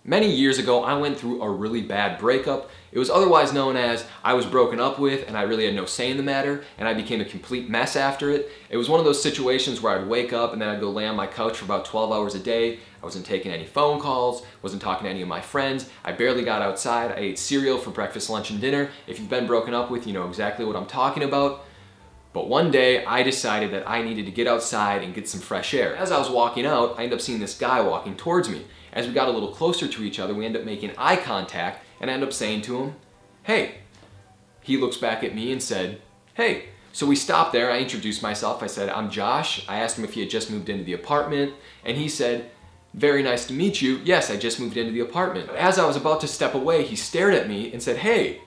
Many years ago, I went through a really bad breakup. It was otherwise known as I was broken up with and I really had no say in the matter, and I became a complete mess after it. It was one of those situations where I'd wake up and then I'd go lay on my couch for about 12 hours a day. I wasn't taking any phone calls, wasn't talking to any of my friends. I barely got outside. I ate cereal for breakfast, lunch, and dinner. If you've been broken up with, you know exactly what I'm talking about. But one day, I decided that I needed to get outside and get some fresh air. As I was walking out, I ended up seeing this guy walking towards me. As we got a little closer to each other, we ended up making eye contact, and I ended up saying to him, "Hey." He looks back at me and said, "Hey." So we stopped there. I introduced myself. I said, "I'm Josh." I asked him if he had just moved into the apartment, and he said, "Very nice to meet you. Yes, I just moved into the apartment." As I was about to step away, he stared at me and said, "Hey,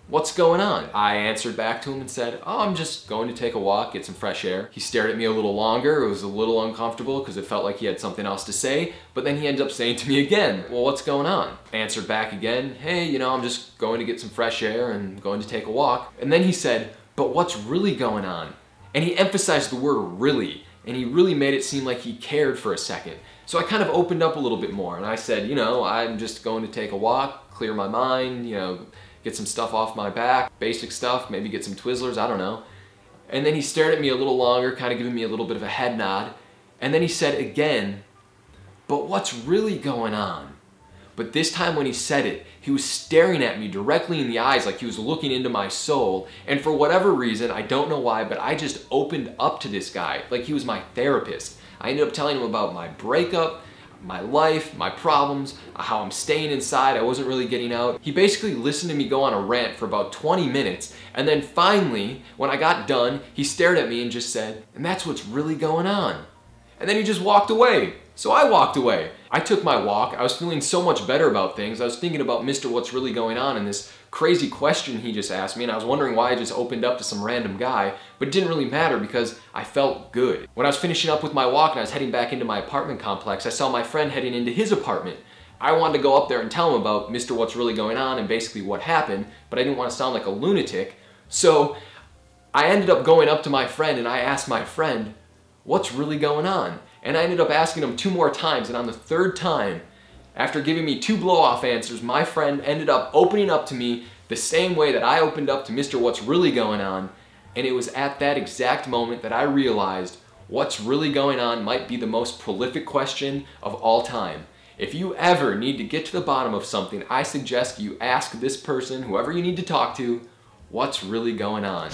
what's going on?" I answered back to him and said, "Oh, I'm just going to take a walk, get some fresh air." He stared at me a little longer. It was a little uncomfortable because it felt like he had something else to say, but then he ended up saying to me again, "Well, what's going on?" I answered back again, "Hey, I'm just going to get some fresh air and going to take a walk." And then he said, "But what's really going on?" And he emphasized the word really, and he really made it seem like he cared for a second. So I kind of opened up a little bit more, and I said, "I'm just going to take a walk, clear my mind, get some stuff off my back, basic stuff, maybe get some Twizzlers, I don't know." And then he stared at me a little longer, kind of giving me a little bit of a head nod. And then he said again, "But what's really going on?" But this time when he said it, he was staring at me directly in the eyes like he was looking into my soul. And for whatever reason, I don't know why, but I just opened up to this guy like he was my therapist. I ended up telling him about my breakup, my life, my problems, how I'm staying inside, I wasn't really getting out. He basically listened to me go on a rant for about 20 minutes, and then finally, when I got done, he stared at me and just said, "And that's what's really going on." And then he just walked away. So I walked away. I took my walk. I was feeling so much better about things. I was thinking about Mr. What's Really Going On and this crazy question he just asked me, and I was wondering why I just opened up to some random guy, but it didn't really matter because I felt good. When I was finishing up with my walk and I was heading back into my apartment complex, I saw my friend heading into his apartment. I wanted to go up there and tell him about Mr. What's Really Going On and basically what happened, but I didn't want to sound like a lunatic. So I ended up going up to my friend and I asked my friend, "What's really going on?" And I ended up asking him 2 more times, and on the 3rd time, after giving me 2 blow-off answers, my friend ended up opening up to me the same way that I opened up to Mr. What's Really Going On. And it was at that exact moment that I realized what's really going on might be the most prolific question of all time. If you ever need to get to the bottom of something, I suggest you ask this person, whoever you need to talk to, what's really going on.